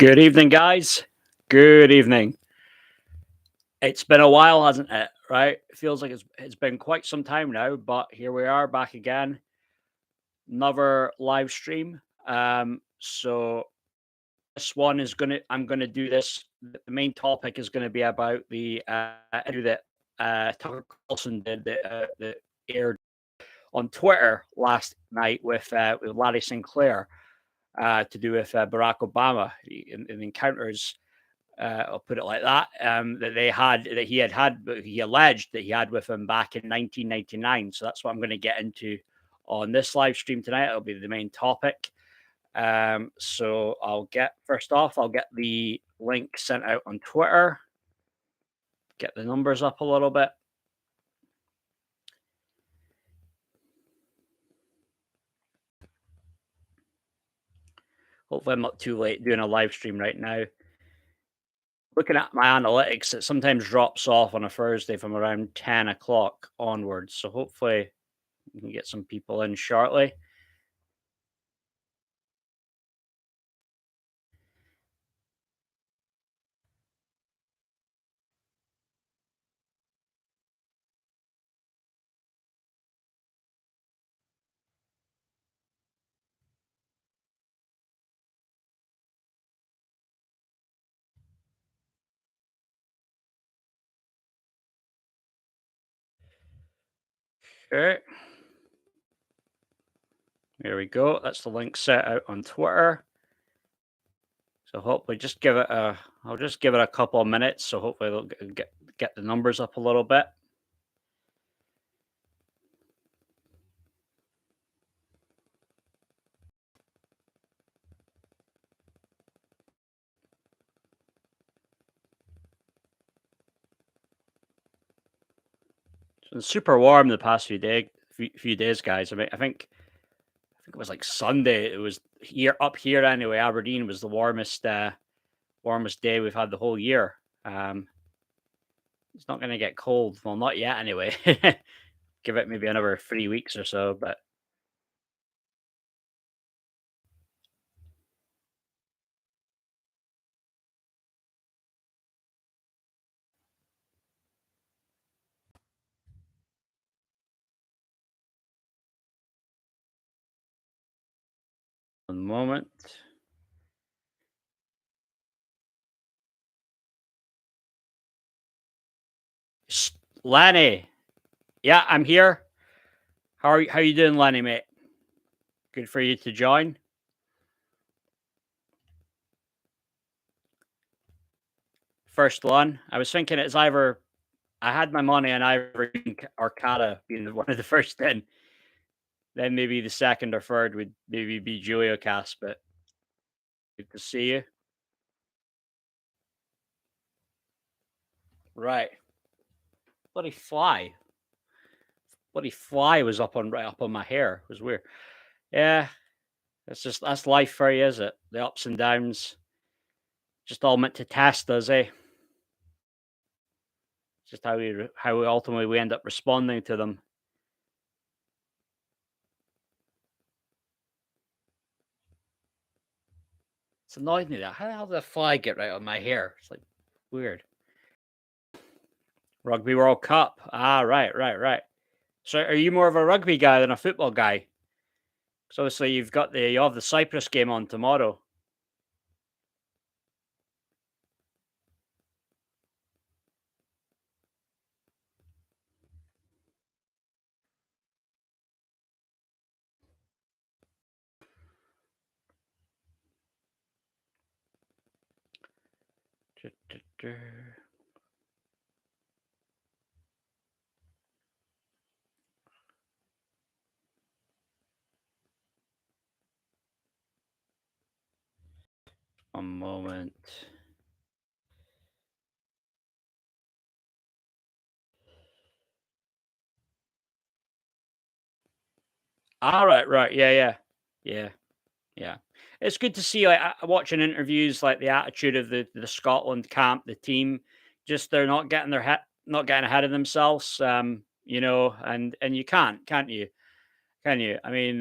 Good evening, guys. Good evening. It's been a while, hasn't it? Right? It feels like it's been quite some time now, but here we are back again. Another live stream. So this one is gonna I'm gonna do this. The main topic is gonna be about the interview that Tucker Carlson did that aired on Twitter last night with Larry Sinclair to do with Barack Obama in encounters. I'll put it like that. He alleged that he had with him back in 1999. So that's what I'm going to get into on this live stream tonight. It'll be the main topic. So I'll get the link sent out on Twitter, get the numbers up a little bit. Hopefully, I'm not too late doing a live stream right now. Looking at my analytics, it sometimes drops off on a Thursday from around 10 o'clock onwards. So hopefully, we can get some people in shortly. Okay. There we go. That's the link set out on Twitter. So hopefully I'll just give it a couple of minutes. So hopefully they'll get the numbers up a little bit. It's been super warm the past few days, guys. I mean, I think it was like Sunday. It was here up here anyway. Aberdeen was the warmest day we've had the whole year. It's not going to get cold. Well, not yet anyway. Give it maybe another 3 weeks or so. But one moment. Lanny, yeah, I'm here. How you doing, Lenny, mate? Good for you to join. First one. I was thinking it's either I had my money on either Arcada being one of the first in. Then maybe the second or third would maybe be Julio Cast, but good to see you. Right. Bloody fly. Bloody fly was right up on my hair. It was weird. Yeah. That's life for you, is it? The ups and downs. Just all meant to test us, eh? Just how we ultimately we end up responding to them. It's annoyed me that how the hell did a fly get right on my hair? It's like weird. Rugby World Cup. Ah, right. So are you more of a rugby guy than a football guy? So obviously you have the Cyprus game on tomorrow. One moment. All right. Yeah. It's good to see, like, watching interviews, like the attitude of the Scotland camp, the team. Just they're not getting ahead of themselves. And you can't you? Can you? I mean,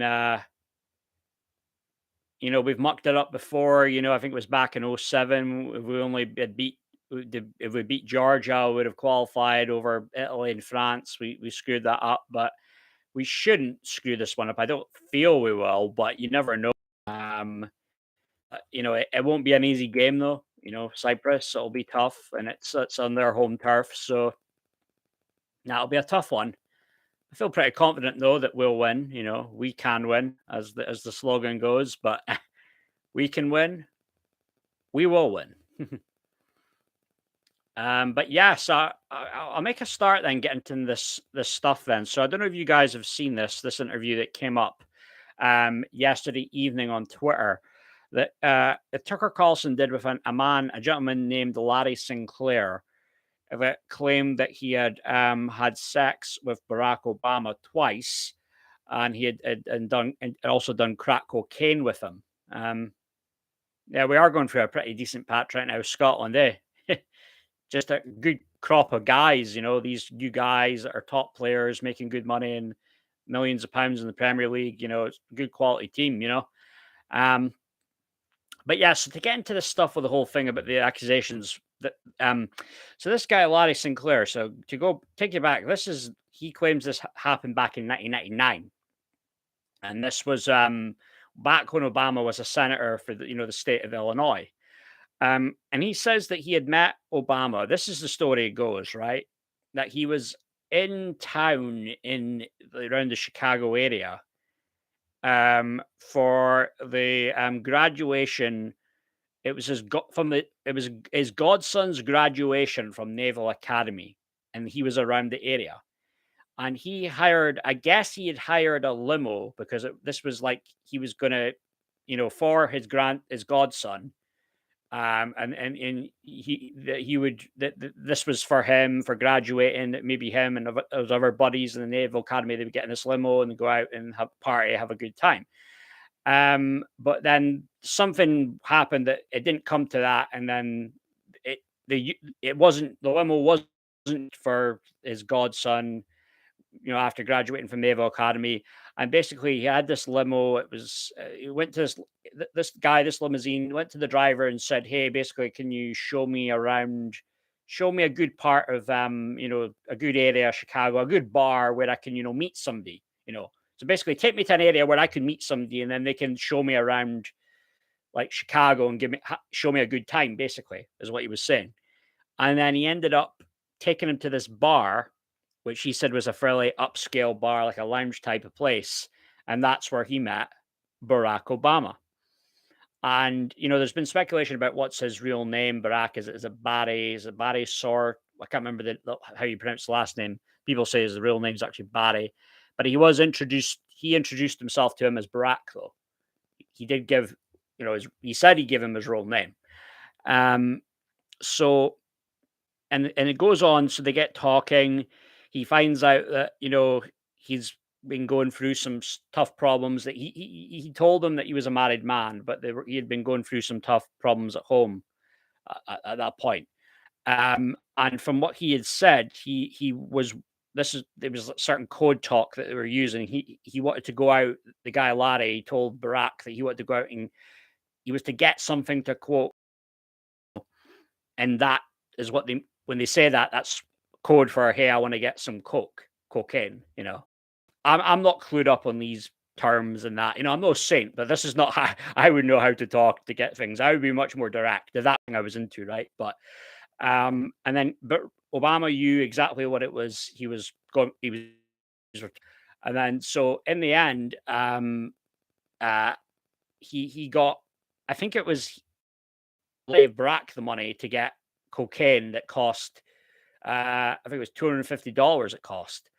we've mucked it up before. I think it was back in '07. If we only had if we beat Georgia, we would have qualified over Italy and France. We screwed that up, but we shouldn't screw this one up. I don't feel we will, but you never know. Um, it won't be an easy game though. Cyprus, it'll be tough, and it's on their home turf, so that'll be a tough one. I feel pretty confident though that we'll win. We can win, as the slogan goes, but we can win. We will win. But yeah, so I'll make a start then, get into this stuff then. So I don't know if you guys have seen this interview that came up yesterday evening on Twitter that Tucker Carlson did with a gentleman named Larry Sinclair, that claimed that he had sex with Barack Obama twice, and he had also done crack cocaine with him. Yeah, we are going through a pretty decent patch right now, Scotland, eh? Just a good crop of guys, these new guys that are top players making good money and millions of pounds in the Premier League. It's a good quality team. Um, but yeah, so to get into this stuff with the whole thing about the accusations that so this guy Larry Sinclair, so to go take you back, he claims this happened back in 1999. And this was back when Obama was a senator for the state of Illinois. And he says that he had met Obama. This is the story it goes, right? That he was in town around the Chicago area for the graduation. It was his godson's graduation from Naval Academy, and he was around the area. And I guess he had hired a limo because this was like he was gonna, for his godson. And he would this was for him for graduating. Maybe him and those other buddies in the Naval Academy, they would get in this limo and go out and have a good time. But then something happened that it didn't come to that, and then the limo wasn't for his godson, after graduating from Naval Academy. And basically, he had this limo. He went to this limousine, went to the driver and said, "Hey, basically, can you show me around, show me a good part of, a good area of Chicago, a good bar where I can, meet somebody, So basically, take me to an area where I can meet somebody, and then they can show me around, like Chicago, and show me a good time." Basically, is what he was saying. And then he ended up taking him to this bar, which he said was a fairly upscale bar, like a lounge type of place. And that's where he met Barack Obama. And, there's been speculation about what's his real name. Barack, is it Barry? Is it Barry Sor? I can't remember how you pronounce the last name. People say his real name is actually Barry. But he introduced himself to him as Barack, though. He did give, he said he gave him his real name. So, and it goes on. So they get talking. He finds out that, he's been going through some tough problems. That he told them that he was a married man, but he had been going through some tough problems at home at that point. And from what he had said, there was a certain code talk that they were using. He wanted to go out. The guy Larry told Barack that he wanted to go out and he was to get something to quote, and that is when they say that, that's code for, "Hey, I want to get some cocaine." I'm not clued up on these terms and that. I'm no saint, but this is not how I would know how to talk to get things. I would be much more direct. That thing I was into, right? But but Obama knew exactly what it was. He was going. And then so in the end, he got. I think it was gave Barack the money to get cocaine that cost. I think it was $250 it cost.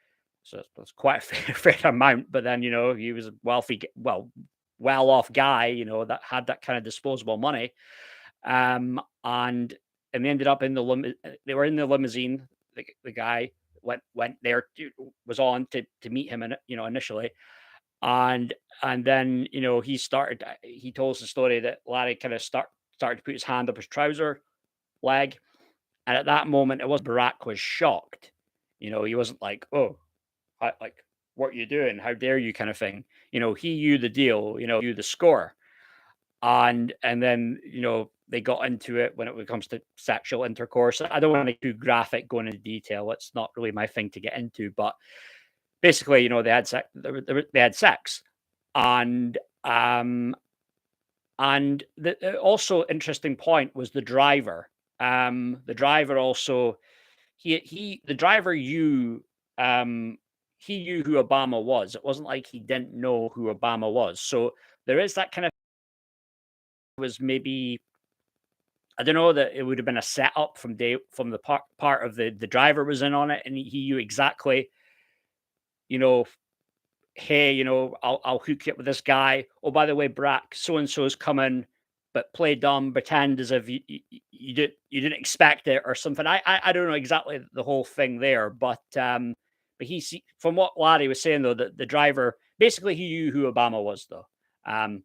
So that's quite a fair amount. But then, he was a wealthy, well off guy, that had that kind of disposable money. And they ended up they were in the limousine. The guy went there, was on to meet him, initially. And then, he told us the story that Larry kind of started to put his hand up his trouser leg. And at that moment, Barack was shocked. He wasn't like, "Oh, what are you doing? How dare you?" kind of thing. He knew the deal, knew the score. and then they got into it when it comes to sexual intercourse. I don't want to be too graphic going into detail. It's not really my thing to get into, but basically, they had sex. They had sex, and the also interesting point was the driver. The driver also the driver um he knew who Obama was. It wasn't like he didn't know who Obama was. So there is that kind of was maybe I don't know that it would have been a setup from the part of the driver was in on it, and he knew exactly, you know, hey, I'll hook you up with this guy. Oh, by the way, Brack, so and so's coming, but play dumb, pretend as if you didn't expect it or something. I don't know exactly the whole thing there, but from what Larry was saying though, that the driver basically he knew who Obama was though. Um,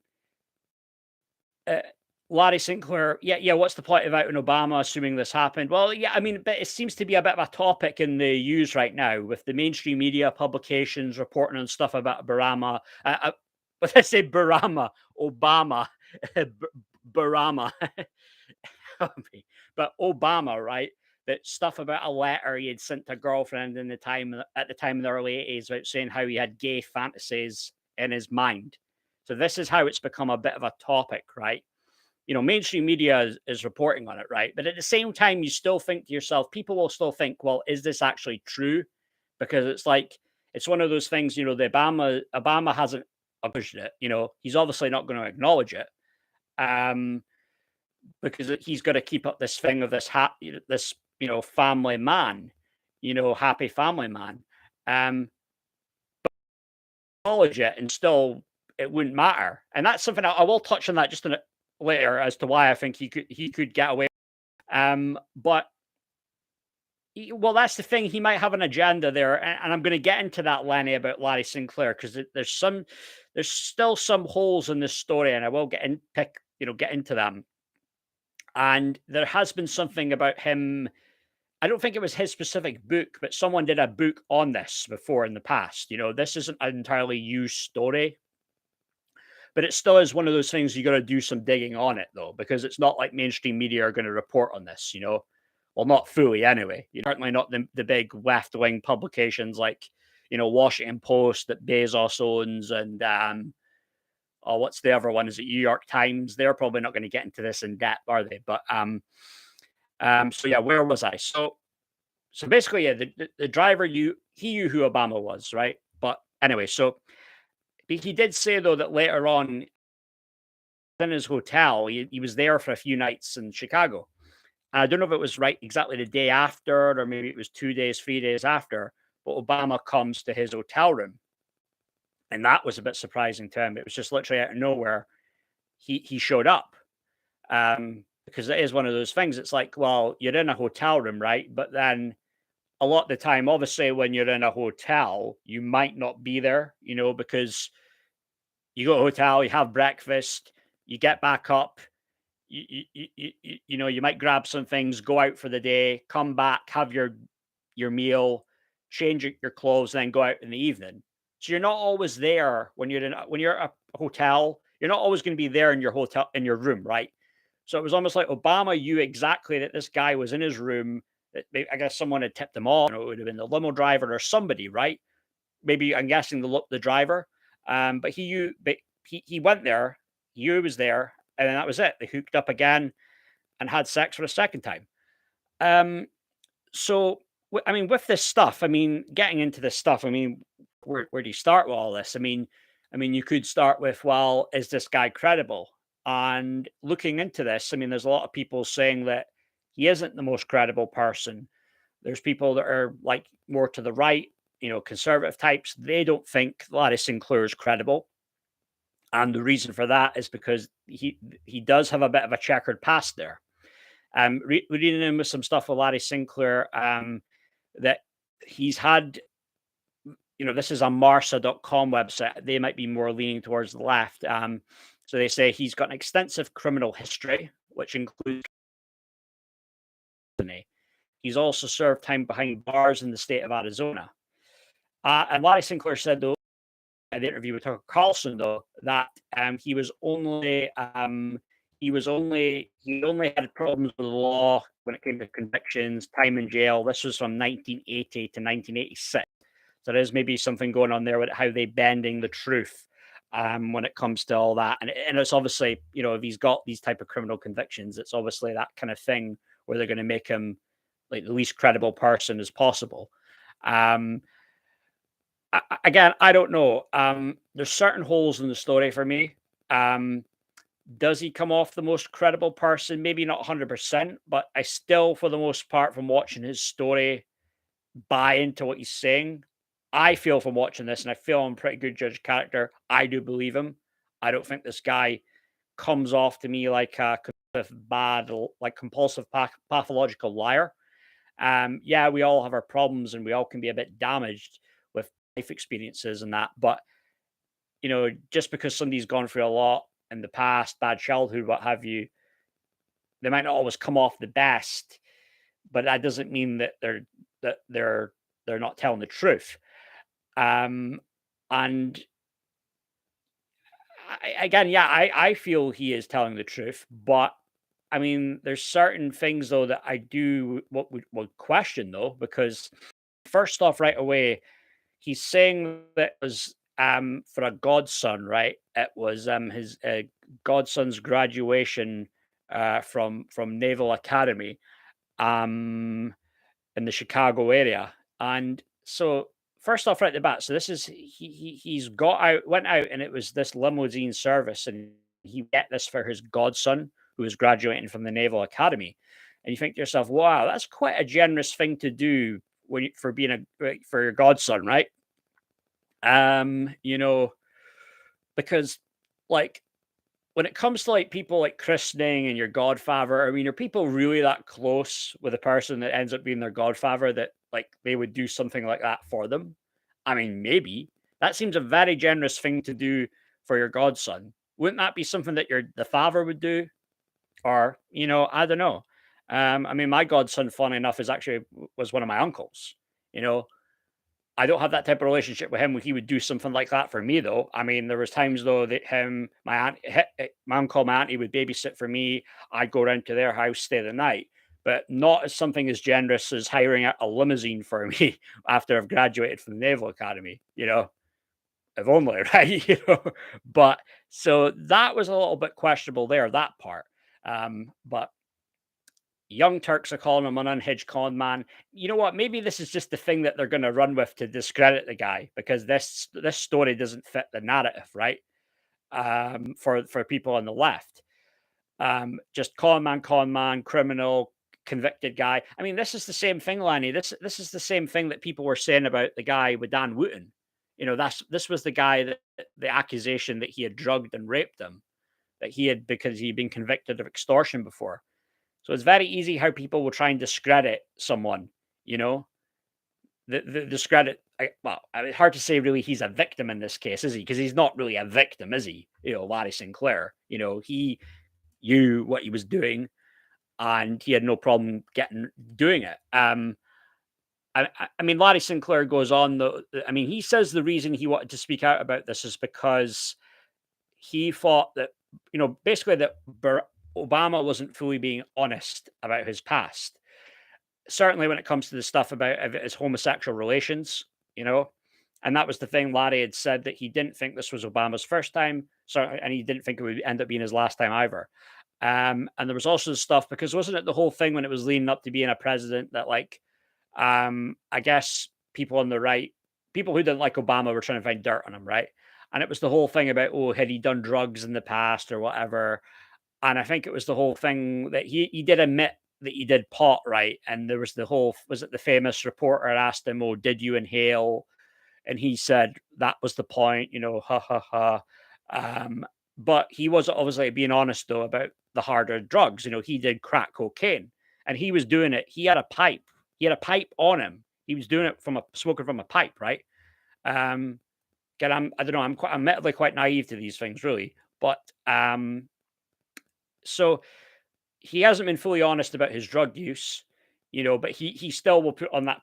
uh, Larry Sinclair, yeah. What's the point about an Obama assuming this happened? Well, yeah, I mean, but it seems to be a bit of a topic in the news right now with the mainstream media publications reporting on stuff about Barama. What did I say? Obama, Barama, but Obama, right? That stuff about a letter he had sent to a girlfriend at the time in the early 80s about saying how he had gay fantasies in his mind. So this is how it's become a bit of a topic, right? Mainstream media is reporting on it, right? But at the same time, you still think to yourself, people will still think, well, is this actually true? Because it's one of those things, the Obama hasn't acknowledged it. He's obviously not going to acknowledge it. Because he's got to keep up this thing of this family man, happy family man. Acknowledge it and still it wouldn't matter. And that's something I will touch on that just later as to why I think he could get away. But well, that's the thing. He might have an agenda there, and I'm going to get into that, Lenny, about Larry Sinclair because there's still some holes in this story, and I will get into them. And there has been something about him. I don't think it was his specific book, but someone did a book on this before in the past. This isn't an entirely used story, but it still is one of those things you got to do some digging on it though, because it's not like mainstream media are going to report on this. Well, not fully anyway. Certainly not the big left wing publications like Washington Post that Bezos owns and what's the other one? Is it New York Times? They're probably not going to get into this in depth, are they? But so yeah, where was I? So basically, yeah, the driver he knew who Obama was, right? But anyway, so he did say though that later on in his hotel, he was there for a few nights in Chicago. And I don't know if it was right exactly the day after, or maybe it was 2 days, 3 days after, but Obama comes to his hotel room. And that was a bit surprising to him. It was just literally out of nowhere. He showed up. Because it is one of those things. It's like, well, you're in a hotel room, right? But then a lot of the time, obviously, when you're in a hotel, you might not be there, because you go to a hotel, you have breakfast, you get back up, you might grab some things, go out for the day, come back, have your meal, change your clothes, then go out in the evening. So you're not always there when you're at a hotel. You're not always going to be there in your room, right? So it was almost like Obama knew exactly that this guy was in his room. I guess someone had tipped him off. It would have been the limo driver or somebody, right? Maybe I'm guessing the driver. But he knew. But he went there. He knew he was there, and then that was it. They hooked up again and had sex for a second time. So I mean, with this stuff, getting into this stuff, where do you start with all this? You could start with, well, is this guy credible? And looking into this, there's a lot of people saying that he isn't the most credible person. There's people that are like more to the right, conservative types. They don't think Larry Sinclair is credible. And the reason for that is because he does have a bit of a checkered past there. Reading in with some stuff with Larry Sinclair, that he's had, this is a Marsa.com website. They might be more leaning towards the left. So they say he's got an extensive criminal history, which includes. He's also served time behind bars in the state of Arizona. And Larry Sinclair said, though, the interview with Tucker Carlson, though, that he only had problems with the law when it came to convictions, time in jail. This was from 1980 to 1986. So there's maybe something going on there with how they bending the truth when it comes to all that. And it's obviously, if he's got these type of criminal convictions, it's obviously that kind of thing where they're going to make him like the least credible person as possible. Um, Again, I don't know. There's certain holes in the story for me. Um, does he come off the most credible person? Maybe not 100%, but I still, for the most part, from watching his story, buy into what he's saying. I feel from watching this, and I feel I'm a pretty good judge of character. I do believe him. I don't think this guy comes off to me like a bad, like compulsive pathological liar. Yeah, we all have our problems, and we all can be a bit damaged with life experiences and that. But just because somebody's gone through a lot in the past, bad childhood, what have you, they might not always come off the best, but that doesn't mean that they're not telling the truth. And again, yeah, I feel he is telling the truth, but I mean, there's certain things though that I do what would question though, because first off, right away, he's saying that it was for a godson, right? It was his godson's graduation from Naval Academy um in the Chicago area. And so first off, right at the bat, so this is he's went out, and it was this limousine service, and he get this for his godson who was graduating from the Naval Academy. And you think to yourself, wow, that's quite a generous thing to do for being for your godson, right? You know, because like when it comes to like people like christening and your godfather, I mean, are people really that close with a person that ends up being their godfather that like they would do something like that for them? I mean, maybe that seems a very generous thing to do for your godson. Wouldn't that be something that the father would do? Or, I don't know. I mean, my godson, funny enough, was one of my uncles. You know, I don't have that type of relationship with him where he would do something like that for me, though. I mean, there was times though that my aunt, my uncle, my auntie would babysit for me. I'd go around to their house, stay the night, but not as something as generous as hiring a limousine for me after I've graduated from the Naval Academy. If only, right? But so that was a little bit questionable there, that part. But Young Turks are calling him an unhinged con man. You know what? Maybe this is just the thing that they're going to run with to discredit the guy because this story doesn't fit the narrative, right? For people on the left, just con man, criminal, convicted guy. I mean, this is the same thing, Lanny. This is the same thing that people were saying about the guy with Dan Wooten. This was the guy that the accusation that he had drugged and raped them, that he had because he'd been convicted of extortion before. So it's very easy how people will try and discredit someone, you know, the discredit. I mean, hard to say really he's a victim in this case, is he? Because he's not really a victim, is he? Larry Sinclair, he knew what he was doing and he had no problem doing it. I mean, Larry Sinclair goes on though. I mean, he says the reason he wanted to speak out about this is because he thought that, basically that Obama wasn't fully being honest about his past. Certainly when it comes to the stuff about his homosexual relations, you know. And that was the thing. Larry had said that he didn't think this was Obama's first time, and he didn't think it would end up being his last time either. And there was also stuff because wasn't it the whole thing when it was leading up to being a president that I guess people on the right, people who didn't like Obama were trying to find dirt on him, right? And it was the whole thing about, oh, had he done drugs in the past or whatever? And I think it was the whole thing that he did admit that he did pot, right? And there was was it the famous reporter asked him, oh, did you inhale? And he said that was the point, ha ha ha. But he was obviously being honest though about the harder drugs. He did crack cocaine and he was doing it. He had a pipe. He had a pipe on him. He was doing it smoking from a pipe, right? Again, I don't know. I'm mentally quite naive to these things, really. But so he hasn't been fully honest about his drug use, but he still will put on that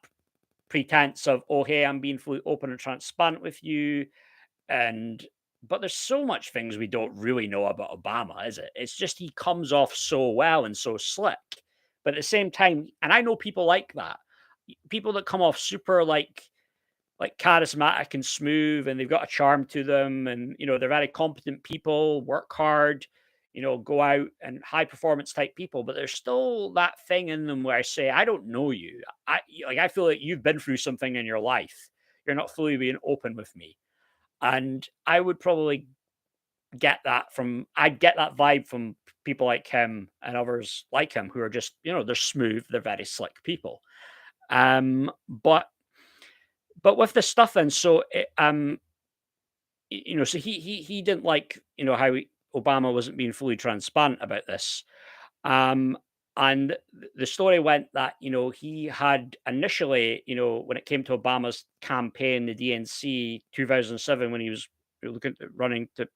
pretense of, oh, hey, I'm being fully open and transparent with you. And but there's so much things we don't really know about Obama, is it? It's just he comes off so well and so slick. But at the same time, and I know people like that. People that come off super like charismatic and smooth, and they've got a charm to them, and they're very competent people, work hard, go out and high performance type people, but there's still that thing in them where I say, I don't know you. I feel like you've been through something in your life. You're not fully being open with me. And I would probably I'd get that vibe from people like him and others like him who are just, they're smooth, they're very slick people. But with this stuff then, so so he didn't like, how Obama wasn't being fully transparent about this. Um, and the story went that, he had initially, when it came to Obama's campaign, the DNC 2007, when he was looking at running for,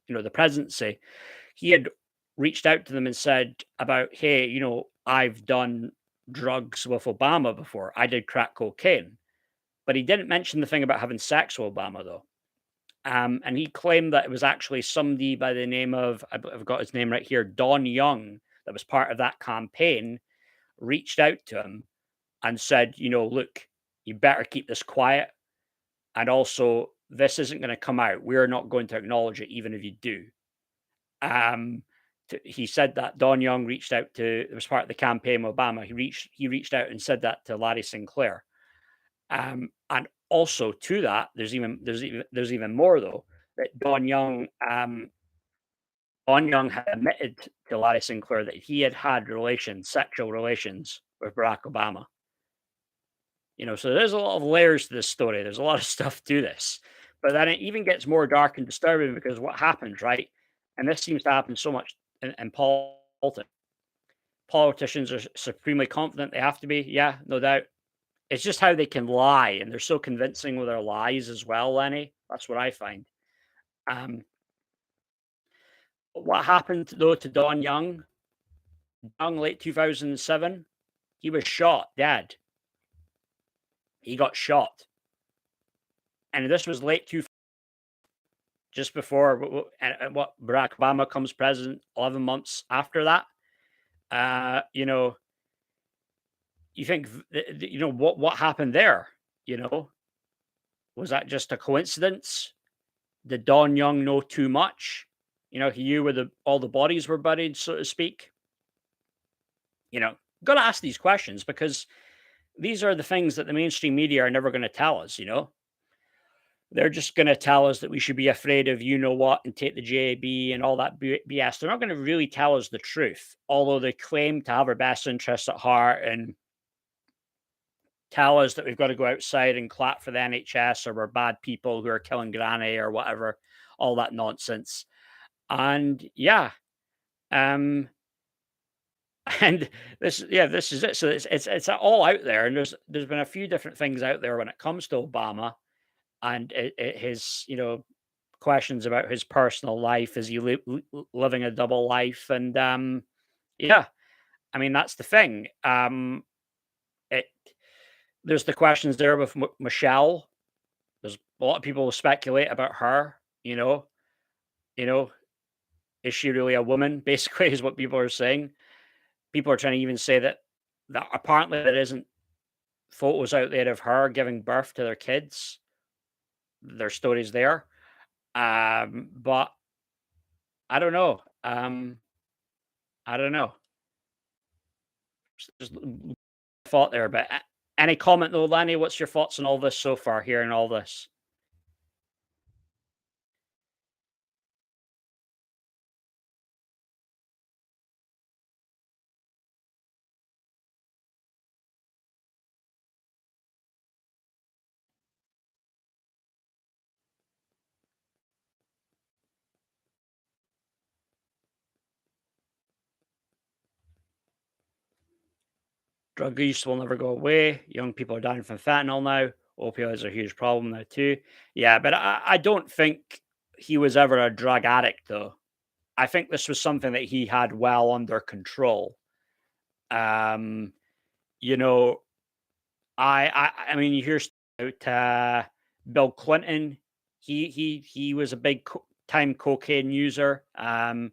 the presidency, he had reached out to them and said about, hey, I've done drugs with Obama before. I did crack cocaine. But he didn't mention the thing about having sex with Obama, though. And he claimed that it was actually somebody by the name of, I've got his name right here, Don Young, that was part of that campaign, reached out to him and said, look, you better keep this quiet. And also, this isn't going to come out. We're not going to acknowledge it, even if you do. Um, he said that Don Young reached out to, it was part of the campaign with Obama. He reached out and said that to Larry Sinclair. And also to that, there's even more though that Don Young had admitted to Larry Sinclair that he had had sexual relations with Barack Obama. So there's a lot of layers to this story. There's a lot of stuff to this, but then it even gets more dark and disturbing because what happens, right? And this seems to happen so much in politics. Politicians are supremely confident they have to be. Yeah, no doubt. It's just how they can lie, and they're so convincing with their lies as well, Lenny. That's what I find. Um, what happened though to Don Young? Young, late 2007, he was shot dead. He got shot, and this was late two, just before what Barack Obama comes president. 11 months after that, you know, you think what happened there? You know, was that just a coincidence? Did Don Young know too much? He knew where all the bodies were buried, so to speak. Got to ask these questions because these are the things that the mainstream media are never going to tell us. They're just going to tell us that we should be afraid of what and take the JAB and all that BS. They're not going to really tell us the truth, although they claim to have our best interests at heart and tell us that we've got to go outside and clap for the NHS or we're bad people who are killing granny or whatever, all that nonsense. And yeah, um, and this is it. So it's all out there, and there's been a few different things out there when it comes to Obama and his questions about his personal life. Is he living a double life? And yeah, I mean that's the thing. It There's the questions there with Michelle. There's a lot of people speculate about her. You know, is she really a woman? Basically, is what people are saying. People are trying to even say that apparently there isn't photos out there of her giving birth to their kids. There's stories there. But I don't know. I don't know. Just thought there, but any comment though, Lanny? What's your thoughts on all this so far? Hearing all this, drug use will never go away. Young people are dying from fentanyl now. Opioids are a huge problem now too. Yeah, but I don't think he was ever a drug addict though. I think this was something that he had well under control. Um, you know, I mean, you hear about Bill Clinton. He was a big time cocaine user. I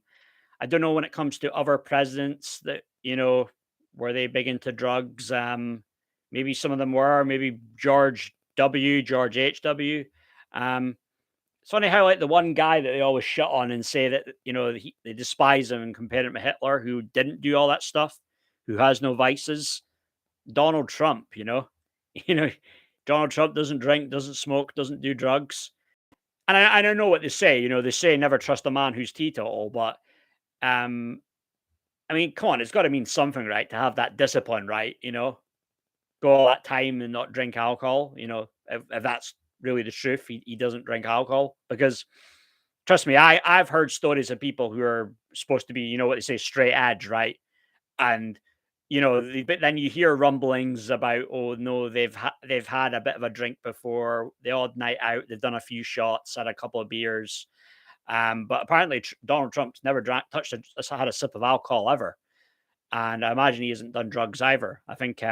don't know when it comes to other presidents that, were they big into drugs? Maybe some of them were, maybe George H.W. It's funny how, like, the one guy that they always shut on and say that, they despise him and compare him to Hitler, who didn't do all that stuff, who has no vices. Donald Trump, you know, Donald Trump doesn't drink, doesn't smoke, doesn't do drugs. And I don't know what they say. They say never trust a man who's teetotal, but um, I mean, come on, it's got to mean something, right? To have that discipline, right? Go all that time and not drink alcohol. If that's really the truth, he doesn't drink alcohol because trust me, I've heard stories of people who are supposed to be, what they say, straight edge, right? And but then you hear rumblings about, oh no, they've had a bit of a drink before, the odd night out, they've done a few shots, had a couple of beers. But apparently Donald Trump's never had a sip of alcohol ever, and I imagine he hasn't done drugs either. I think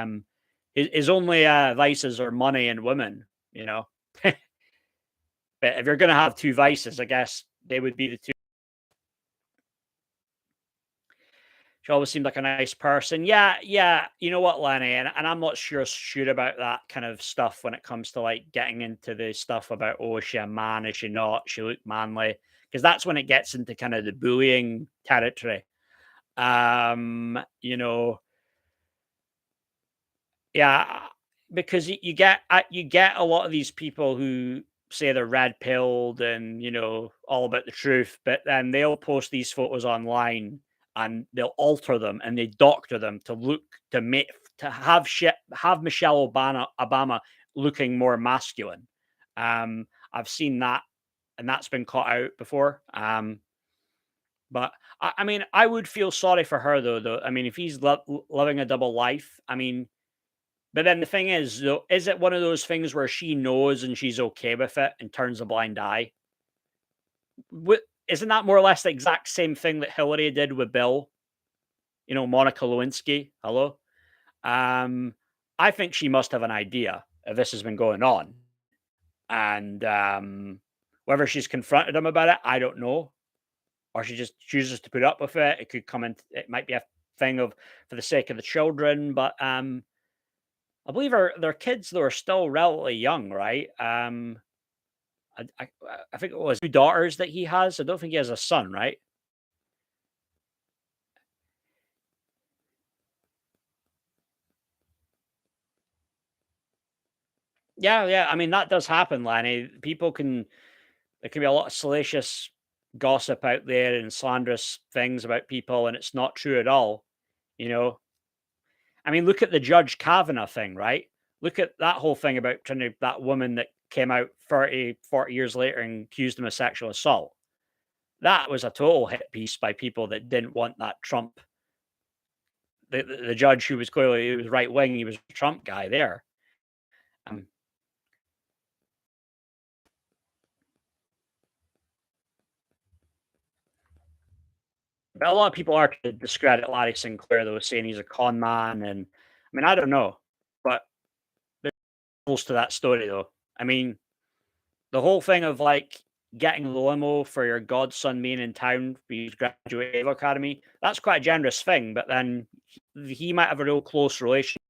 his only vices are money and women. You know, but if you're gonna have two vices, I guess they would be the two. She always seemed like a nice person. Yeah, yeah. You know what, Lenny? And I'm not sure about that kind of stuff when it comes to like getting into the stuff about, oh, is she a man? Is she not? She look manly. Because that's when it gets into kind of the bullying territory. You know, yeah, because you get a lot of these people who say they're red pilled and all about the truth, but then they'll post these photos online and they'll alter them and they doctor them to look to make to have Michelle Obama looking more masculine. I've seen that, and that's been caught out before. But I mean, I would feel sorry for her though. Though I mean, if he's living a double life, I mean, but then the thing is, though, is it one of those things where she knows and she's okay with it and turns a blind eye? Isn't that more or less the exact same thing that Hillary did with Bill? Monica Lewinsky. Hello. Um, I think she must have an idea if this has been going on, and whether she's confronted him about it, I don't know, or she just chooses to put up with it. It could come in. It might be a thing of for the sake of the children, but I believe their kids though are still relatively young, right? I think it was 2 daughters that he has. I don't think he has a son, right? Yeah, yeah. I mean, that does happen, Lanny. There can be a lot of salacious gossip out there and slanderous things about people, and it's not true at all. You know, I mean, look at the Judge Kavanaugh thing, right? Look at that whole thing about that woman that came out 40 years later and accused him of sexual assault. That was a total hit piece by people that didn't want that Trump. The judge who was clearly he was right wing, he was a Trump guy there. Um, but a lot of people are to discredit Larry Sinclair, though, saying he's a con man, and I mean, I don't know, but there's levels to that story, though. I mean, the whole thing of like getting the limo for your godson being in town for you to graduate Naval Academy, that's quite a generous thing. But then he might have a real close relationship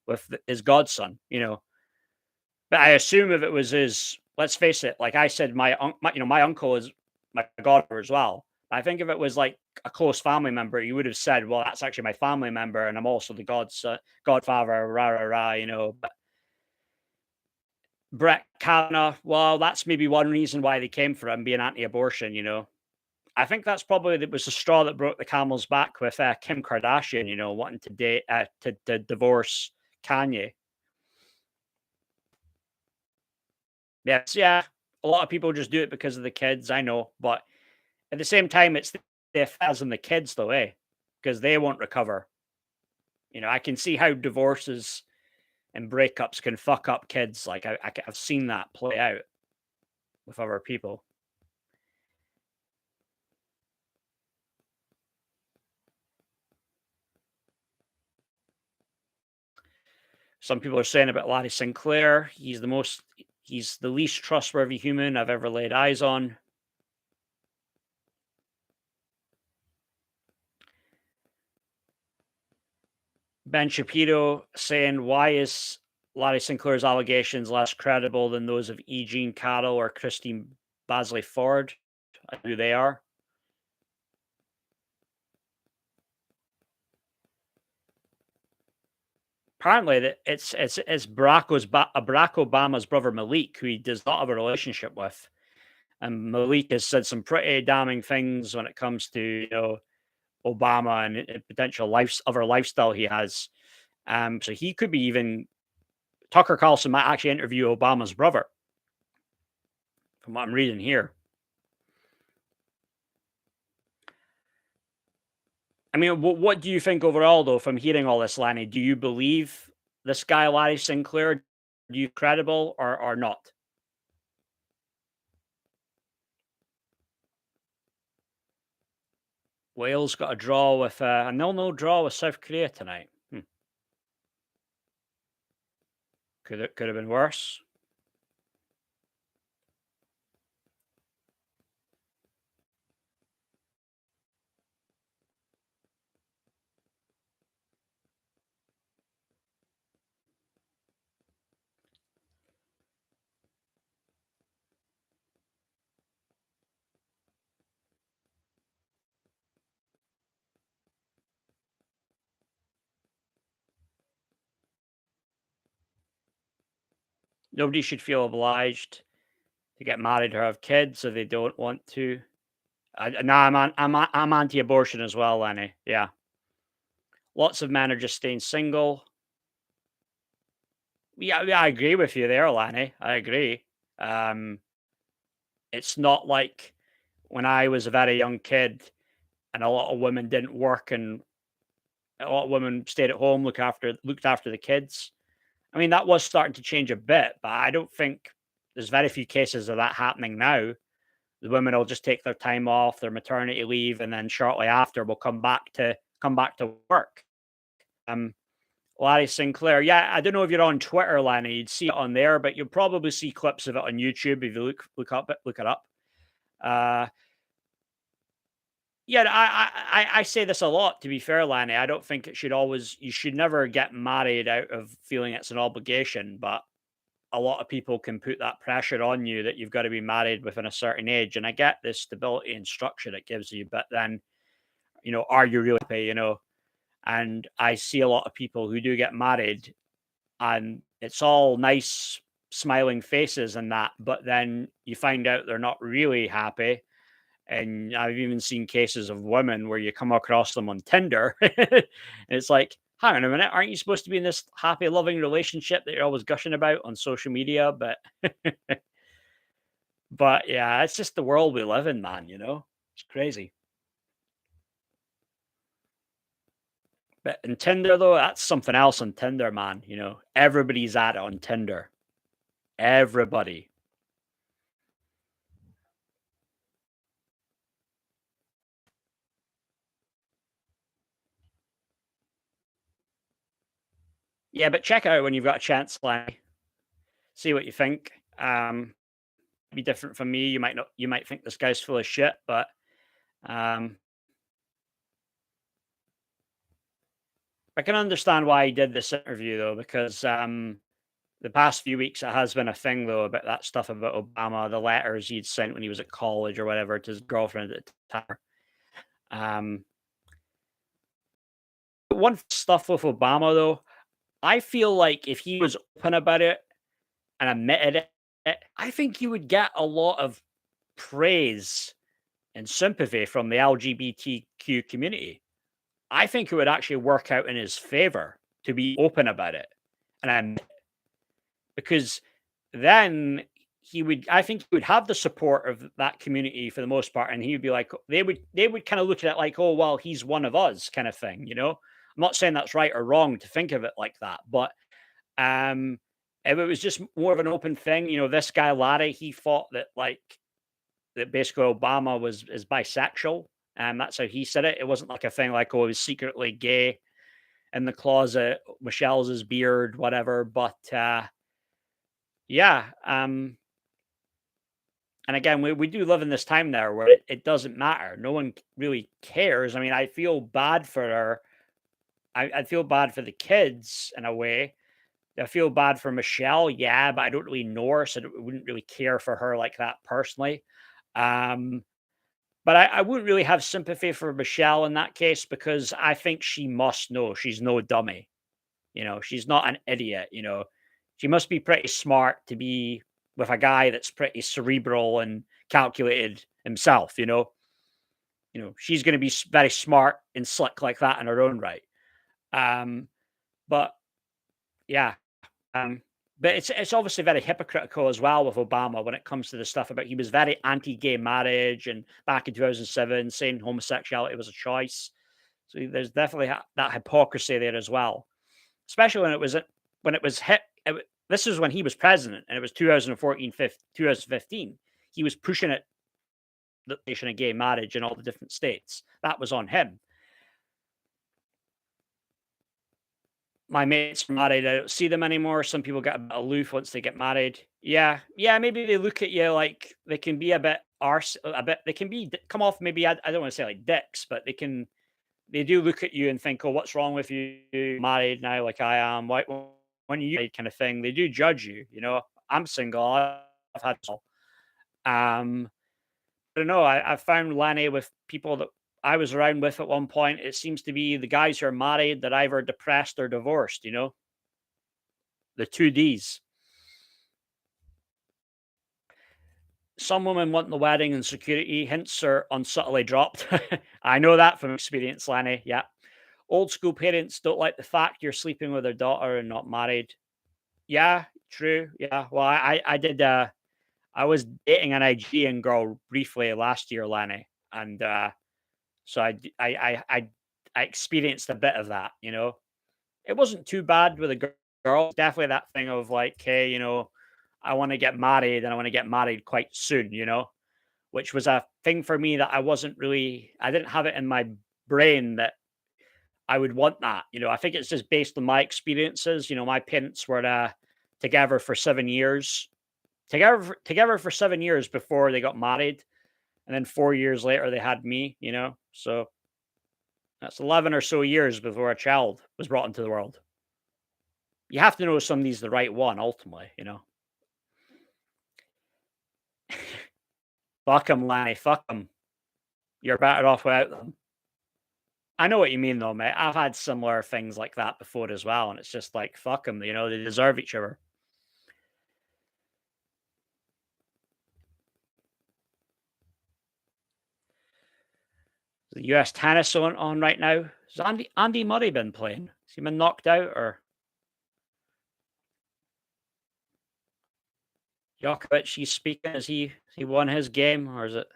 with his godson. But I assume if it was his, let's face it, like I said, my uncle is my godfather as well. I think if it was like a close family member, you would have said, "Well, that's actually my family member, and I'm also the godfather." Rah rah rah. But Brett Kavanaugh, well, that's maybe one reason why they came for him being anti-abortion. I think that's probably it was the straw that broke the camel's back with Kim Kardashian, wanting to to divorce Kanye. Yes, yeah. A lot of people just do it because of the kids, I know, but at the same time, it's the affairs and the kids, though, eh? Because they won't recover. I can see how divorces and breakups can fuck up kids. Like I've seen that play out with other people. Some people are saying about Larry Sinclair, he's the most. He's the least trustworthy human I've ever laid eyes on. Ben Shapiro saying, why is Larry Sinclair's allegations less credible than those of E. Jean Carroll or Christine Basley Ford? Who they are. Apparently, it's Barack Obama's brother Malik, who he does not have a relationship with, and Malik has said some pretty damning things when it comes to Obama and potential other lifestyle he has. So he could be even Tucker Carlson might actually interview Obama's brother, from what I'm reading here. I mean, what do you think overall, though, from hearing all this, Lanny? Do you believe this guy, Larry Sinclair? Do you credible or not? Wales got a draw with a 0-0 draw with South Korea tonight. Could have been worse. Nobody should feel obliged to get married or have kids if they don't want to. No, I'm anti-abortion as well, Lenny. Yeah, lots of men are just staying single. Yeah, I agree with you there, Lanny. I agree. Um, it's not like when I was a very young kid and a lot of women didn't work and a lot of women stayed at home, looked after the kids. I mean, that was starting to change a bit, but I don't think there's very few cases of that happening now. The women will just take their time off, their maternity leave, and then shortly after will come back to work. Um, Larry Sinclair, yeah, I don't know if you're on Twitter, Lanny. You'd see it on there, but you'll probably see clips of it on YouTube if you look it up. Uh, yeah, I say this a lot. To be fair, Lanny, I don't think you should never get married out of feeling it's an obligation, but a lot of people can put that pressure on you that you've got to be married within a certain age. And I get the stability and structure it gives you, but then, are you really happy, And I see a lot of people who do get married and it's all nice, smiling faces and that, but then you find out they're not really happy. And I've even seen cases of women where you come across them on Tinder. And it's like, hang on a minute, aren't you supposed to be in this happy, loving relationship that you're always gushing about on social media? But yeah, it's just the world we live in, man, It's crazy. But in Tinder though, that's something else on Tinder, man. Everybody's at it on Tinder. Everybody. Yeah, but check it out when you've got a chance, like see what you think. Be different from me. You might think this guy's full of shit, but um I can understand why he did this interview though, because the past few weeks it has been a thing though about that stuff about Obama, the letters he'd sent when he was at college or whatever to his girlfriend at the time. Um, one stuff with Obama though, I feel like if he was open about it and admitted it, I think he would get a lot of praise and sympathy from the LGBTQ community. I think it would actually work out in his favor to be open about it and admit because then I think he would have the support of that community for the most part, and he would be like, they would kind of look at it like, oh well, he's one of us, kind of thing. I'm not saying that's right or wrong to think of it like that, but if it was just more of an open thing, this guy Larry, he thought that basically Obama is bisexual, and that's how he said it. It wasn't like a thing like, oh, he was secretly gay in the closet, Michelle's his beard, whatever, but Yeah. And again, we do live in this time now where it doesn't matter. No one really cares. I mean, I feel bad for her. I feel bad for the kids in a way. I feel bad for Michelle, yeah, but I don't really know her, so I wouldn't really care for her like that personally. Um, but I wouldn't really have sympathy for Michelle in that case because I think she must know she's no dummy. She's not an idiot. She must be pretty smart to be with a guy that's pretty cerebral and calculated himself. She's going to be very smart and slick like that in her own right. Um, but yeah, Um, but it's obviously very hypocritical as well with Obama when it comes to the stuff about he was very anti-gay marriage and back in 2007 saying homosexuality was a choice. So there's definitely that hypocrisy there as well, especially when it was hit. This is when he was president, and it was 2014, 2015. He was pushing it the nation of gay marriage in all the different states. That was on him. My mates are married, I don't see them anymore. Some people get a bit aloof once they get married. Yeah, yeah, maybe they look at you like they can be a bit a bit. They can be come off maybe. I don't want to say like dicks, but they do look at you and think, "Oh, what's wrong with you? You're married now, like I am. Why when you married?" Kind of thing. They do judge you. I'm single. I've had I don't know. I've found Lanny with people that I was around with at one point. It seems to be the guys who are married that either depressed or divorced. The two Ds. Some women want the wedding and security. Hints are unsubtly dropped. I know that from experience, Lanny. Yeah. Old school parents don't like the fact you're sleeping with their daughter and not married. Yeah, true. Yeah. Well, I did. I was dating an Nigerian girl briefly last year, Lanny, and so I experienced a bit of that. It wasn't too bad with a girl. Definitely that thing of like, hey, I want to get married and I want to get married quite soon. Which was a thing for me that I didn't have it in my brain that I would want that. I think it's just based on my experiences. My parents were together for 7 years, together for 7 years before they got married, and then 4 years later they had me. So that's 11 or so years before a child was brought into the world. You have to know somebody's the right one ultimately. Fuck them, Lanny. Fuck them. You're better off without them. I know what you mean, though, mate. I've had similar things like that before as well, and it's just like, fuck them, they deserve each other. The US tennis on right now. Has Andy Murray been playing? Has he been knocked out or Djokovic? He's speaking. Has he won his game or is it?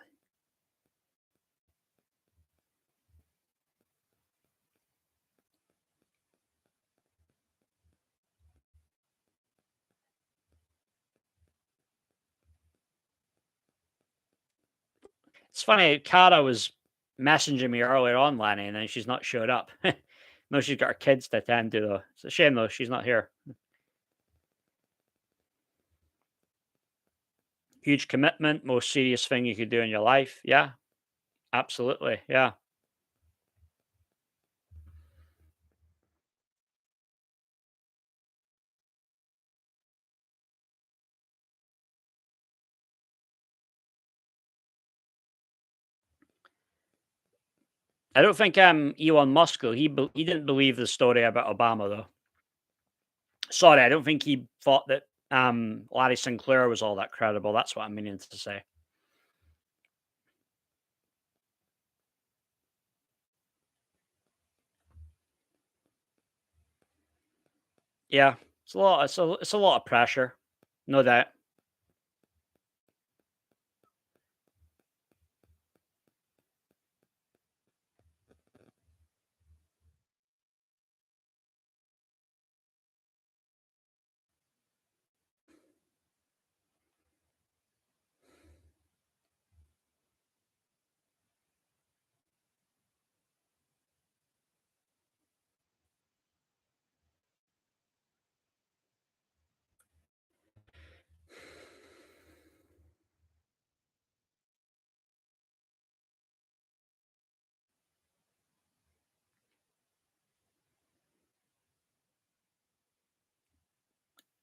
It's funny. Cara was messaging me earlier on, Lanny, and then she's not showed up. No, she's got her kids to attend to though. It's a shame though. She's not here. Huge commitment, most serious thing you could do in your life. Yeah, absolutely. Yeah. I don't think Elon Musk though. He didn't believe the story about Obama though. Sorry, I don't think he thought that Larry Sinclair was all that credible. That's what I'm meaning to say. Yeah, it's a lot. It's a lot of pressure, no doubt.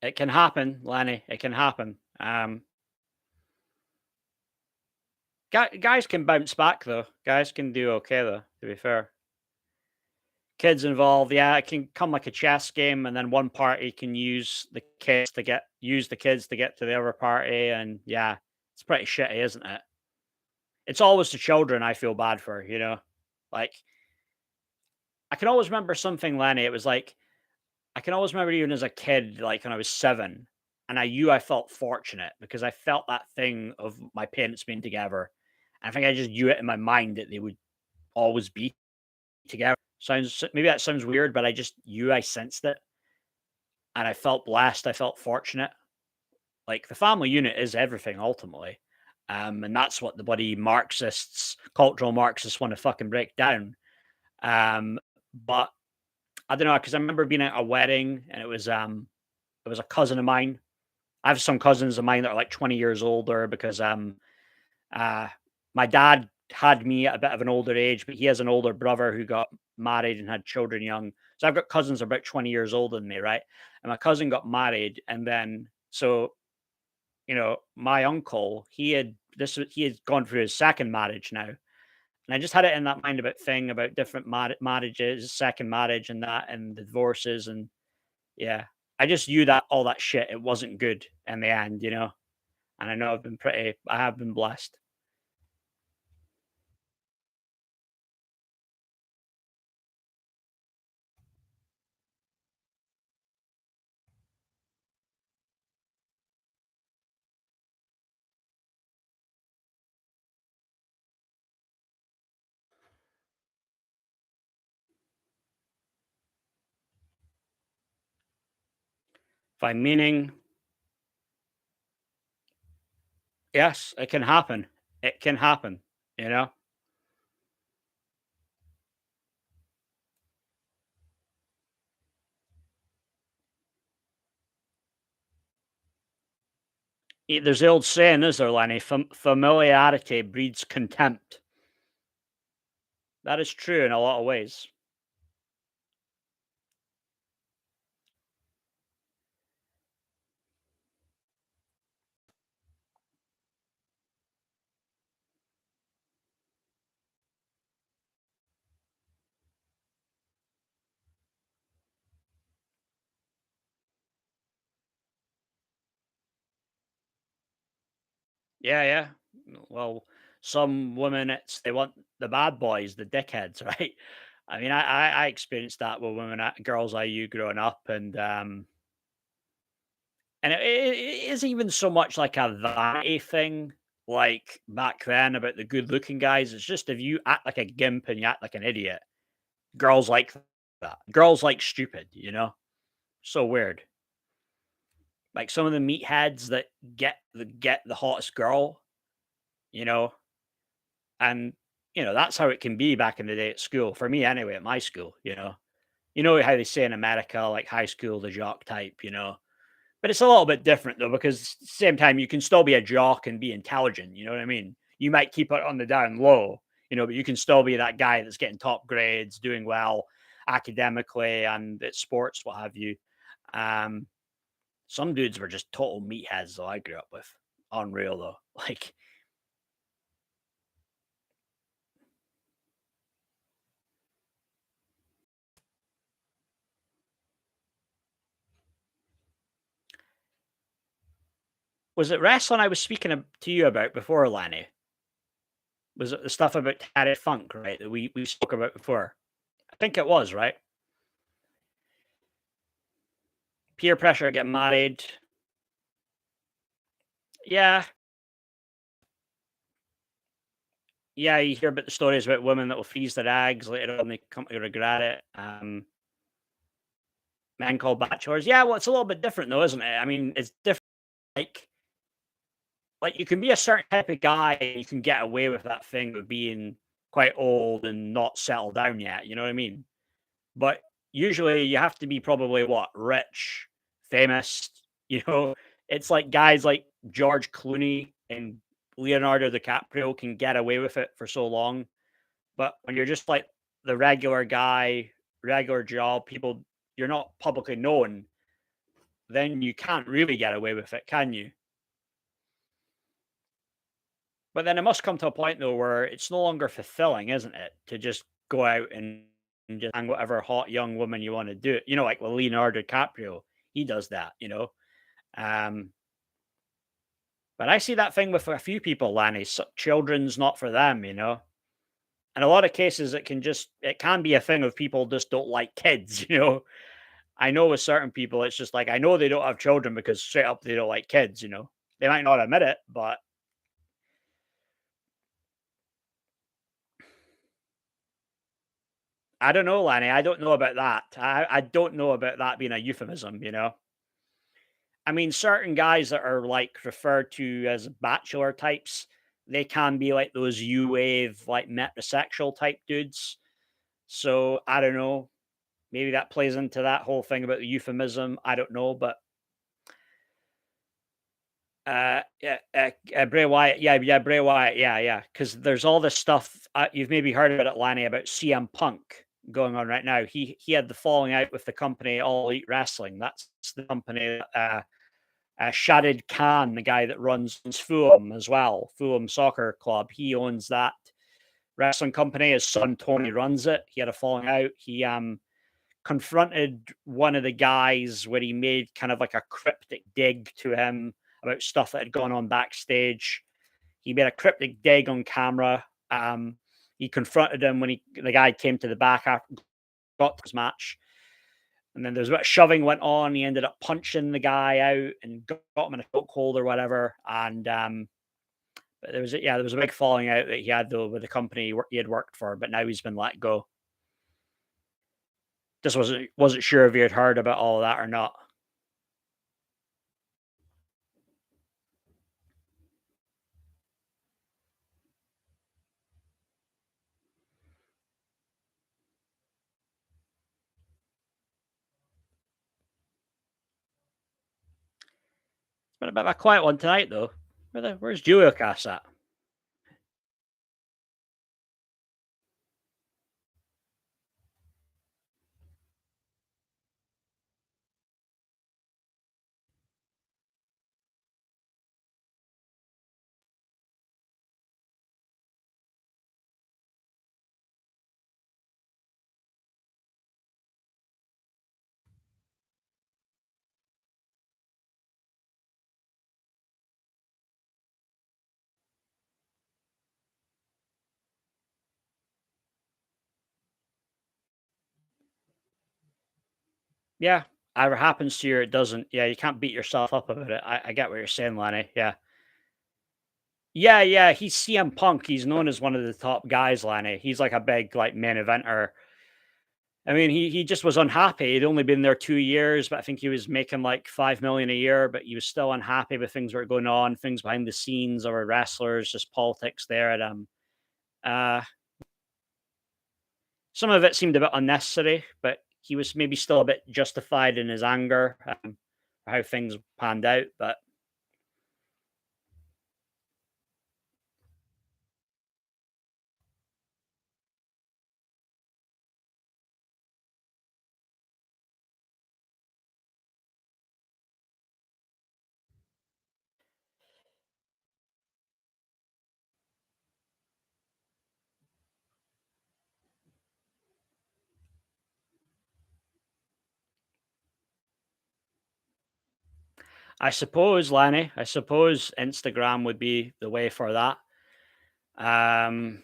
It can happen, Lenny. It can happen. Guys can bounce back though. Guys can do okay though. To be fair, kids involved, yeah, it can come like a chess game, and then one party can use the kids to get to the other party, and yeah, it's pretty shitty, isn't it? It's always the children I feel bad for, you know. Like I can always remember something, Lenny. It was like I can always remember even as a kid, like when I was 7, and I felt fortunate because I felt that thing of my parents being together. I think I just knew it in my mind that they would always be together. Sounds maybe that sounds weird, but I just knew I sensed it, and I felt blessed. I felt fortunate. Like the family unit is everything ultimately, and that's what the bloody Marxists, cultural Marxists, want to fucking break down. But I don't know because I remember being at a wedding, and it was a cousin of mine. I have some cousins of mine that are like 20 years older because uh my dad had me at a bit of an older age, but he has an older brother who got married and had children young. So I've got cousins about 20 years older than me, right? And my cousin got married, and then so you know, my uncle, he had gone through his second marriage now. And I just had it in that mind about thing about different marriages, second marriage and that and the divorces and yeah. I just knew that all that shit, it wasn't good in the end, you know? And I know I have been blessed. Find meaning, yes, it can happen. It can happen, you know? There's the old saying, is there, Lenny? Familiarity breeds contempt. That is true in a lot of ways. Yeah, yeah. Well, some women, they want the bad boys, the dickheads, right? I mean, I experienced that with girls I knew growing up, and it is even so much like a vanity thing, like back then about the good looking guys. It's just if you act like a gimp and you act like an idiot, girls like that. Girls like stupid, you know? So weird. Like some of the meatheads that get the hottest girl, you know, and you know that's how it can be back in the day at school. For me, anyway, at my school, you know how they say in America, like high school, the jock type, you know. But it's a little bit different though, because same time you can still be a jock and be intelligent. You know what I mean? You might keep it on the down low, you know, but you can still be that guy that's getting top grades, doing well academically and at sports, what have you. Um, some dudes were just total meatheads though. I grew up with unreal though. Like, was it wrestling I was speaking to you about before, Lanny? Was it the stuff about Terry Funk, right? That we spoke about before? I think it was right. Peer pressure, get married. Yeah, yeah, you hear about the stories about women that will freeze their eggs later on, they come to regret it. Men called bachelors. Yeah, well, it's a little bit different though, isn't it? I mean, it's different. Like, you can be a certain type of guy, and you can get away with that thing of being quite old and not settled down yet. You know what I mean? But usually, you have to be probably what rich, famous. You know, it's like guys like George Clooney and Leonardo DiCaprio can get away with it for so long. But when you're just like the regular guy, regular job, people, you're not publicly known. then you can't really get away with it, can you? But then it must come to a point though where it's no longer fulfilling, isn't it? To just go out and just hang whatever hot young woman you want to do. You know, like with Leonardo DiCaprio, he does that, you know. Um, but I see that thing with a few people, Lanny. Children's not for them, you know. In a lot of cases, it can be a thing of people just don't like kids, you know. I know with certain people, it's just like I know they don't have children because straight up they don't like kids, you know. They might not admit it, but I don't know, Lanny. I don't know about that. I don't know about that being a euphemism, you know. I mean, certain guys that are like referred to as bachelor types, they can be like those U-wave, like metrosexual type dudes. So I don't know. Maybe that plays into that whole thing about the euphemism. I don't know, but Bray Wyatt, yeah, Bray Wyatt, yeah. Because there's all this stuff. You've maybe heard about it, Lanny, about CM Punk going on right now. He had the falling out with the company All Elite Wrestling. That's the company that Shadid Khan, the guy that runs Fulham as well, Fulham Soccer Club. He owns that wrestling company. His son Tony runs it. He had a falling out. He confronted one of the guys where he made kind of like a cryptic dig to him about stuff that had gone on backstage. He made a cryptic dig on camera. He confronted him when the guy came to the back after got his match. And then there's a bit of shoving went on. He ended up punching the guy out and got him in a chokehold or whatever. And but there was a big falling out that he had though with the company he had worked for, but now he's been let go. Just wasn't sure if you had heard about all of that or not. It's been a bit of a quiet one tonight though. Where's Juliocast at? Yeah. Either happens to you or it doesn't. Yeah, you can't beat yourself up about it. I get what you're saying, Lenny. Yeah. Yeah. He's CM Punk. He's known as one of the top guys, Lenny. He's like a big like main eventer. I mean, he just was unhappy. He'd only been there 2 years, but I think he was making like 5 million a year. But he was still unhappy with things that were going on, things behind the scenes, or wrestlers, just politics there at uh some of it seemed a bit unnecessary, but he was maybe still a bit justified in his anger, for how things panned out. But I suppose, Lanny, I suppose Instagram would be the way for that. Um,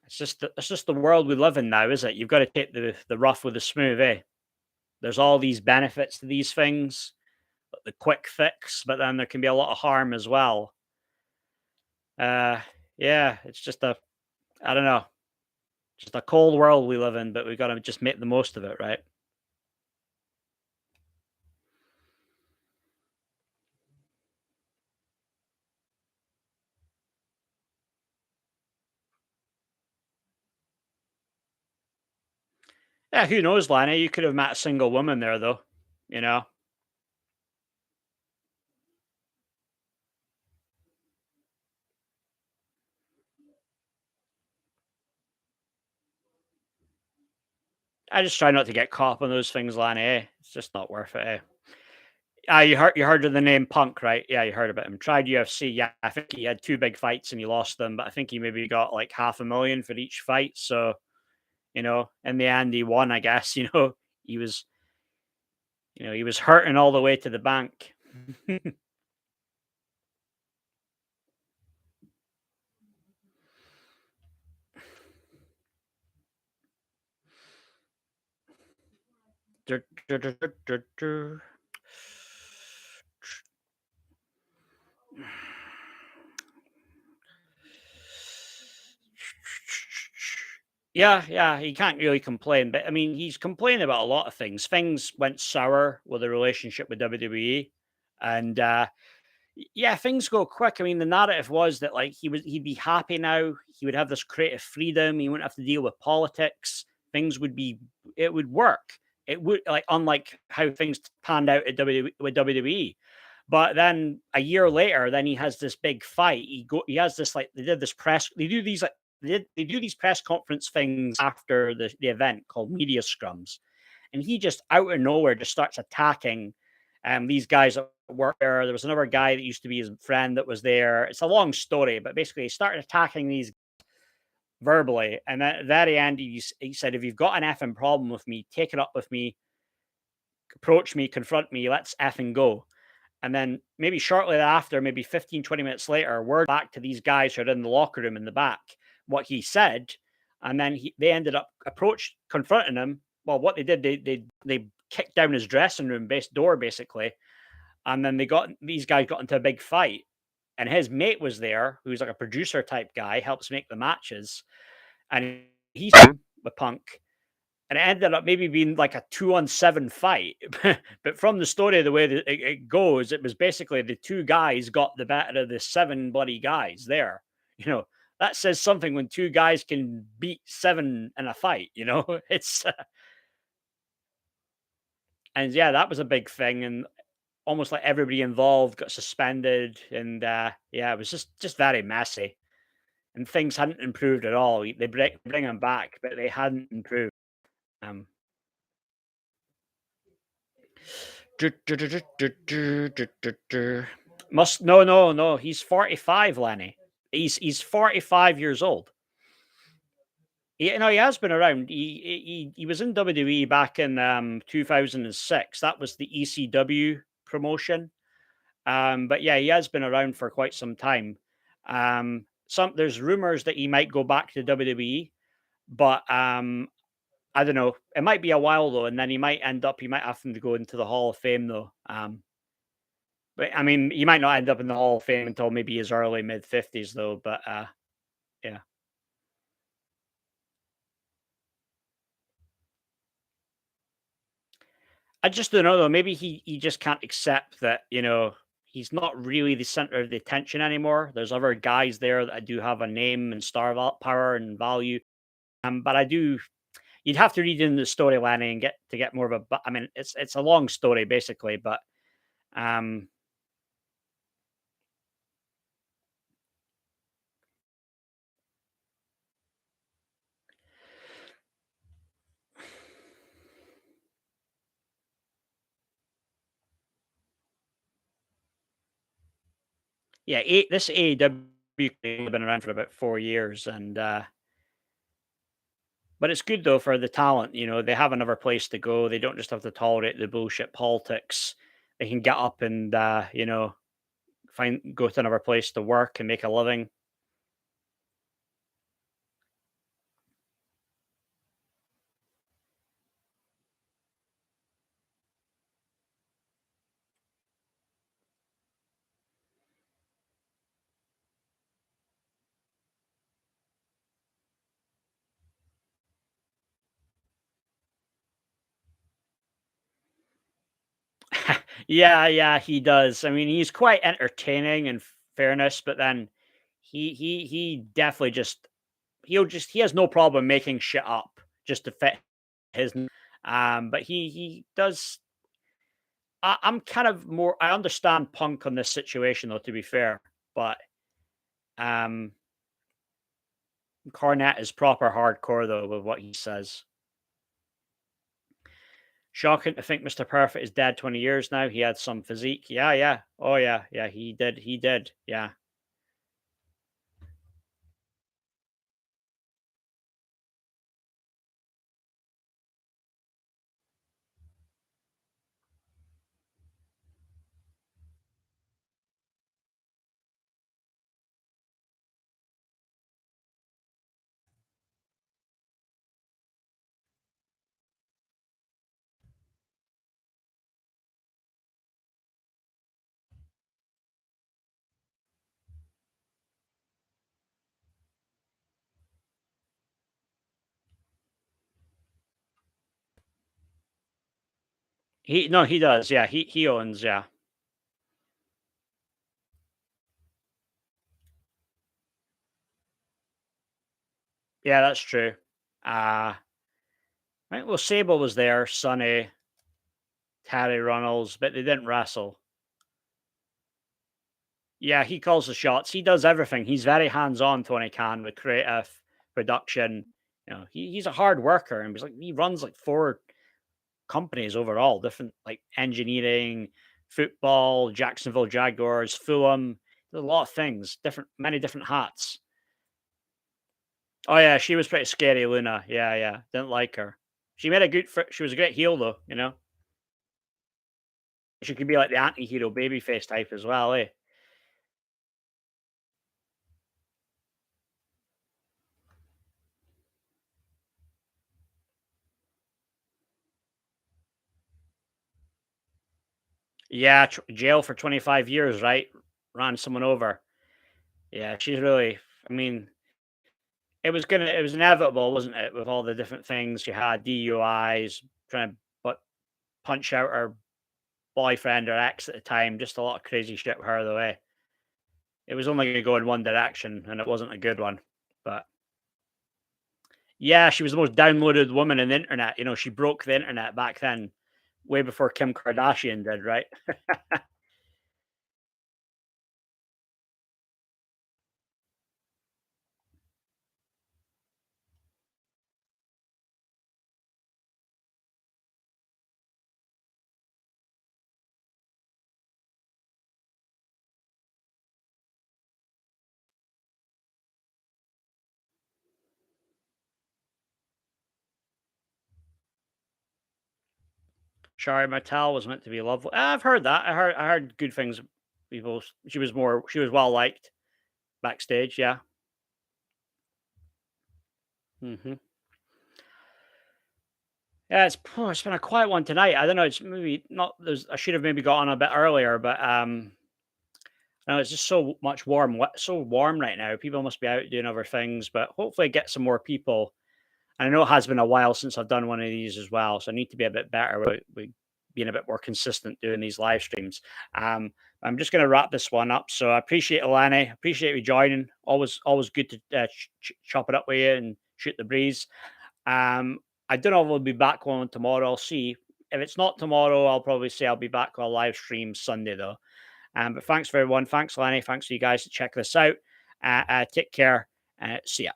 it's just the world we live in now, is it? You've got to take the rough with the smooth, eh? There's all these benefits to these things, the quick fix, but then there can be a lot of harm as well. Uh, yeah, it's just I don't know, just a cold world we live in, but we've got to just make the most of it, right? Yeah, who knows, Lanny? You could have met a single woman there, though. You know, I just try not to get caught up on those things, Lanny. Eh? It's just not worth it. Eh? You heard of the name Punk, right? Yeah, you heard about him. Tried UFC. Yeah, I think he had two big fights and he lost them, but I think he maybe got like 500,000 for each fight. So in the end, he won. I guess he was he was hurting all the way to the bank. Dur, dur, dur, dur, dur, dur. Yeah, yeah, he can't really complain, but I mean, he's complaining about a lot of things. Things went sour with the relationship with WWE, and yeah, things go quick. I mean, the narrative was that like he'd be happy now. He would have this creative freedom. He wouldn't have to deal with politics. Things would be it would work. It would like unlike how things panned out at WWE. But then a year later, then he has this big fight. He has this like they did this press. They do these like they do these press conference things after the event called media scrums, and he just out of nowhere just starts attacking these guys that work there. There was another guy that used to be his friend that was there. It's a long story, but basically he started attacking these verbally, and then at the very end he said, "If you've got an effing problem with me, take it up with me, approach me, confront me, let's effing go." And then maybe shortly after, maybe 15, 20 minutes later, word back to these guys who are in the locker room in the back what he said. And then they ended up confronting him. Well, what they did, they kicked down his dressing room base door basically. And then these guys got into a big fight. And his mate was there, who's like a producer type guy, helps make the matches. And he's with Punk and it ended up maybe being like a 2-on-7 fight. But from the story, the way that it goes, it was basically the two guys got the better of the seven bloody guys there. You know, that says something when two guys can beat seven in a fight, it's, and yeah, that was a big thing. And almost like everybody involved got suspended. And yeah, it was just very messy. And things hadn't improved at all. They bring him back, but they hadn't improved. Um, Du- du- du- du- du- du- du- du- du. Must no, no, no. He's 45, Lenny. He's 45 years old. He has been around. He was in WWE back in 2006. That was the ECW promotion. But yeah, he has been around for quite some time. There's rumors that he might go back to WWE, but I don't know. It might be a while though, and then he might have to go into the Hall of Fame though. But I mean, he might not end up in the Hall of Fame until maybe his early mid 50s though. But yeah, I just don't know though. Maybe he just can't accept that he's not really the center of the attention anymore. There's other guys there that do have a name and power and value. But I do. You'd have to read in the storyline and get more of a. I mean, it's a long story basically, but um, yeah, this AEW has been around for about 4 years, and but it's good though for the talent. They have another place to go. They don't just have to tolerate the bullshit politics. They can get up and find go to another place to work and make a living. Yeah, yeah, he does. I mean, he's quite entertaining in fairness, but then he definitely he has no problem making shit up just to fit his but he does I'm kind of more I understand Punk on this situation though, to be fair. But um Cornette is proper hardcore though with what he says. Shocking to think Mr. Perfect is dead 20 years now. He had some physique. Yeah, yeah. Oh yeah, yeah, he did. He did. Yeah. He no, he does. Yeah, he owns, yeah. Yeah, that's true. Right, well, Sable was there, Sonny, Terry Runnels, but they didn't wrestle. Yeah, he calls the shots. He does everything. He's very hands-on, Tony Khan, with creative production. He's a hard worker, and he runs like four companies overall, different like engineering, football, Jacksonville Jaguars, Fulham. There's a lot of things, many different hats. Oh yeah, she was pretty scary, Luna. Yeah, yeah, didn't like her. She made a she was a great heel though. She could be like the anti-hero babyface type as well, eh? Yeah, jail for 25 years, right? Ran someone over. Yeah, she's really. I mean, it was inevitable, wasn't it? With all the different things she had, DUIs, trying to but punch out her boyfriend or ex at the time. Just a lot of crazy shit with her, the way it was only going to go in one direction, and it wasn't a good one. But yeah, she was the most downloaded woman in the internet. She broke the internet back then, way before Kim Kardashian did, right? Shari Mattel was meant to be lovely. I've heard that. I heard good things. She was well liked backstage. Yeah. Hmm. Yeah, it's been a quiet one tonight. I don't know. It's maybe not. I should have maybe got on a bit earlier, but no, it's just so much so warm right now. People must be out doing other things, but hopefully get some more people. And I know it has been a while since I've done one of these as well, so I need to be a bit better with being a bit more consistent doing these live streams. Um, I'm just going to wrap this one up. So I appreciate Eleni, appreciate you joining. Always good to chop it up with you and shoot the breeze. Um, I don't know if we'll be back on tomorrow. I'll see. If it's not tomorrow, I'll probably say I'll be back on a live stream Sunday though. But thanks for everyone. Thanks, Lenny. Thanks for you guys to check this out. Take care. See ya.